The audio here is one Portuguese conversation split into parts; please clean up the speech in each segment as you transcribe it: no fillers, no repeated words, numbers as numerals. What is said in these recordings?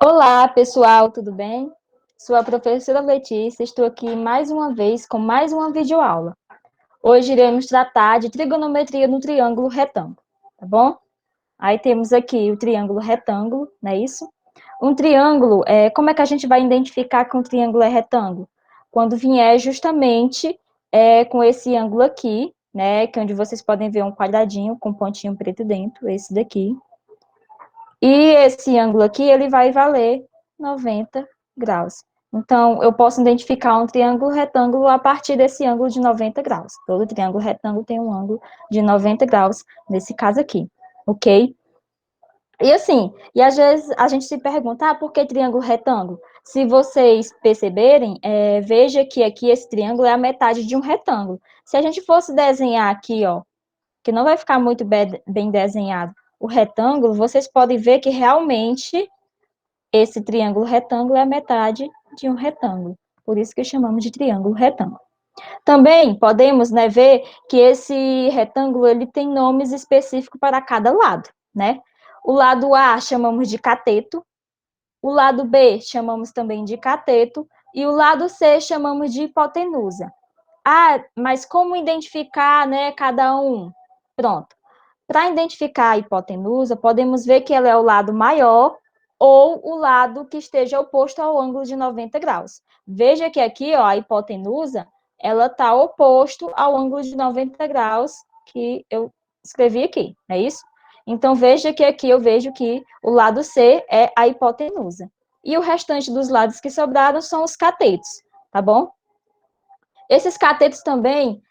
Olá, pessoal, tudo bem? Sou a professora Letícia, estou aqui mais uma vez com mais uma videoaula. Hoje iremos tratar de trigonometria no triângulo retângulo, tá bom? Aí temos aqui o triângulo retângulo, não é isso? Um triângulo, como é que a gente vai identificar que um triângulo é retângulo? Quando vier justamente com esse ângulo aqui, né, que é onde vocês podem ver um quadradinho com um pontinho preto dentro, esse daqui. E esse ângulo aqui, ele vai valer 90 graus. Então, eu posso identificar um triângulo retângulo a partir desse ângulo de 90 graus. Todo triângulo retângulo tem um ângulo de 90 graus, nesse caso aqui, ok? E assim, e às vezes a gente se pergunta, por que triângulo retângulo? Se vocês perceberem, veja que aqui esse triângulo é a metade de um retângulo. Se a gente fosse desenhar aqui, ó, que não vai ficar muito bem desenhado, o retângulo, vocês podem ver que realmente esse triângulo retângulo é a metade de um retângulo. Por isso que chamamos de triângulo retângulo. Também podemos, né, ver que esse retângulo ele tem nomes específicos para cada lado, né? O lado A chamamos de cateto, o lado B chamamos também de cateto e o lado C chamamos de hipotenusa. Ah, mas como identificar, né, cada um? Pronto. Para identificar a hipotenusa, podemos ver que ela é o lado maior ou o lado que esteja oposto ao ângulo de 90 graus. Veja que aqui, ó, a hipotenusa, ela está oposto ao ângulo de 90 graus que eu escrevi aqui, é isso? Então, veja que aqui eu vejo que o lado C é a hipotenusa. E o restante dos lados que sobraram são os catetos, tá bom? Esses catetos também,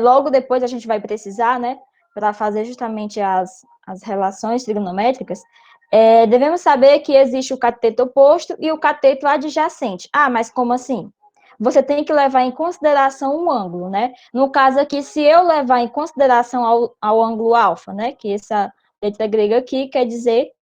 logo depois a gente vai precisar, né, para fazer justamente as relações trigonométricas, devemos saber que existe o cateto oposto e o cateto adjacente. Ah, mas como assim? Você tem que levar em consideração o ângulo, né? No caso aqui, se eu levar em consideração ao ângulo alfa, né, que essa letra grega aqui quer dizer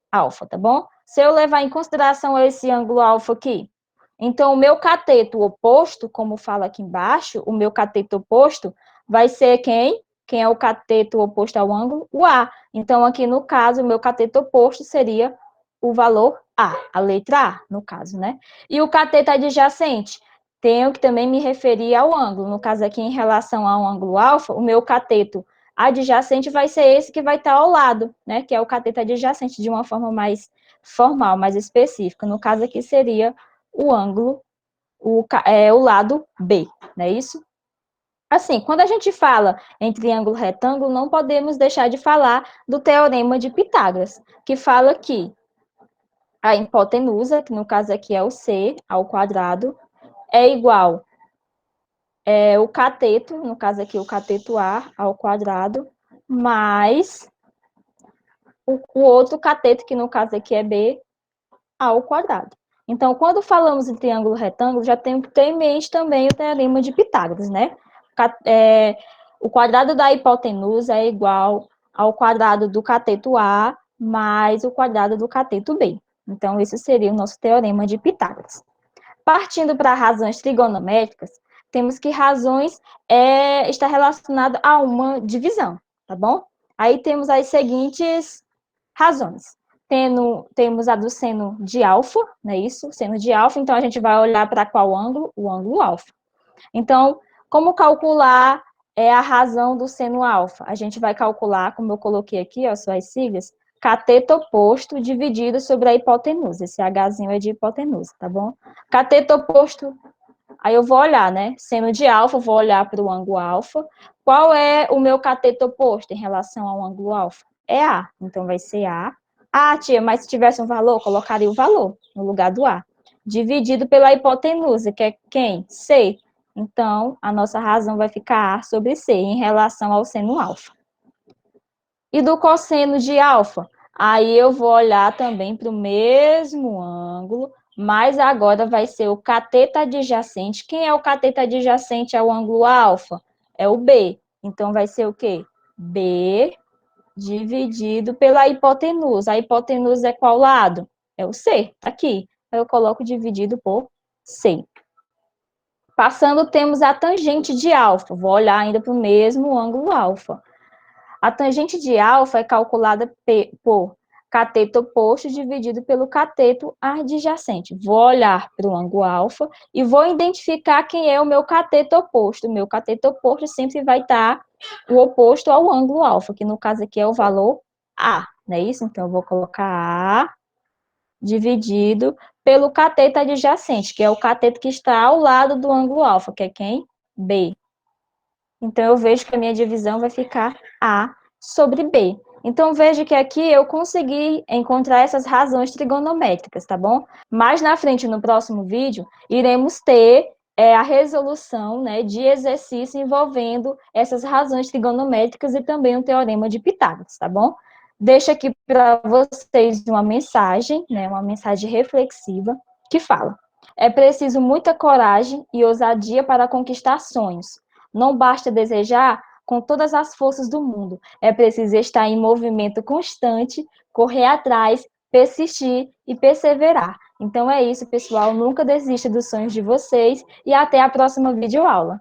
alfa, tá bom? Se eu levar em consideração esse ângulo alfa aqui, então o meu cateto oposto, como fala aqui embaixo, o meu cateto oposto vai ser quem? Quem é o cateto oposto ao ângulo? O A. Então, aqui no caso, o meu cateto oposto seria o valor a letra A, no caso, né? E o cateto adjacente? Tenho que também me referir ao ângulo. No caso aqui, em relação ao ângulo alfa, o meu cateto adjacente vai ser esse que vai estar ao lado, né? Que é o cateto adjacente, de uma forma mais formal, mais específica. No caso aqui, seria o ângulo, o lado B, não é isso? Assim, quando a gente fala em triângulo retângulo, não podemos deixar de falar do teorema de Pitágoras, que fala que a hipotenusa, que no caso aqui é o C ao quadrado, é igual o cateto, no caso aqui o cateto A ao quadrado, mais o outro cateto, que no caso aqui é B, ao quadrado. Então, quando falamos em triângulo retângulo, já tem que ter em mente também o teorema de Pitágoras, né? O quadrado da hipotenusa é igual ao quadrado do cateto A mais o quadrado do cateto B. Então, esse seria o nosso teorema de Pitágoras. Partindo para razões trigonométricas, temos que razões está relacionada a uma divisão, tá bom? Aí temos as seguintes razões. Temos a do seno de alfa, não é isso? Seno de alfa, então a gente vai olhar para qual ângulo? O ângulo alfa. Então, como calcular a razão do seno alfa? A gente vai calcular, como eu coloquei aqui, ó, suas siglas, cateto oposto dividido sobre a hipotenusa. Esse Hzinho é de hipotenusa, tá bom? Cateto oposto, aí eu vou olhar, né? Seno de alfa, vou olhar para o ângulo alfa. Qual é o meu cateto oposto em relação ao ângulo alfa? É A, então vai ser A. Ah, tia, mas se tivesse um valor, colocaria o valor no lugar do A. Dividido pela hipotenusa, que é quem? C. Então, a nossa razão vai ficar A sobre C em relação ao seno alfa. E do cosseno de alfa? Aí eu vou olhar também para o mesmo ângulo, mas agora vai ser o cateto adjacente. Quem é o cateto adjacente ao ângulo alfa? É o B. Então, vai ser o quê? B dividido pela hipotenusa. A hipotenusa é qual lado? É o C, aqui. Eu coloco dividido por C. Passando, temos a tangente de alfa. Vou olhar ainda para o mesmo ângulo alfa. A tangente de alfa é calculada por cateto oposto dividido pelo cateto adjacente. Vou olhar para o ângulo alfa e vou identificar quem é o meu cateto oposto. O meu cateto oposto sempre vai estar o oposto ao ângulo alfa, que no caso aqui é o valor A, não é isso? Então, eu vou colocar A dividido pelo cateto adjacente, que é o cateto que está ao lado do ângulo alfa, que é quem? B. Então, eu vejo que a minha divisão vai ficar A sobre B. Então, veja que aqui eu consegui encontrar essas razões trigonométricas, tá bom? Mais na frente, no próximo vídeo, iremos ter a resolução, né, de exercício envolvendo essas razões trigonométricas e também o teorema de Pitágoras, tá bom? Deixo aqui para vocês uma mensagem, né, uma mensagem reflexiva, que fala: é preciso muita coragem e ousadia para conquistar sonhos. Não basta desejar com todas as forças do mundo. É preciso estar em movimento constante, correr atrás, persistir e perseverar. Então é isso, pessoal. Nunca desista dos sonhos de vocês e até a próxima videoaula.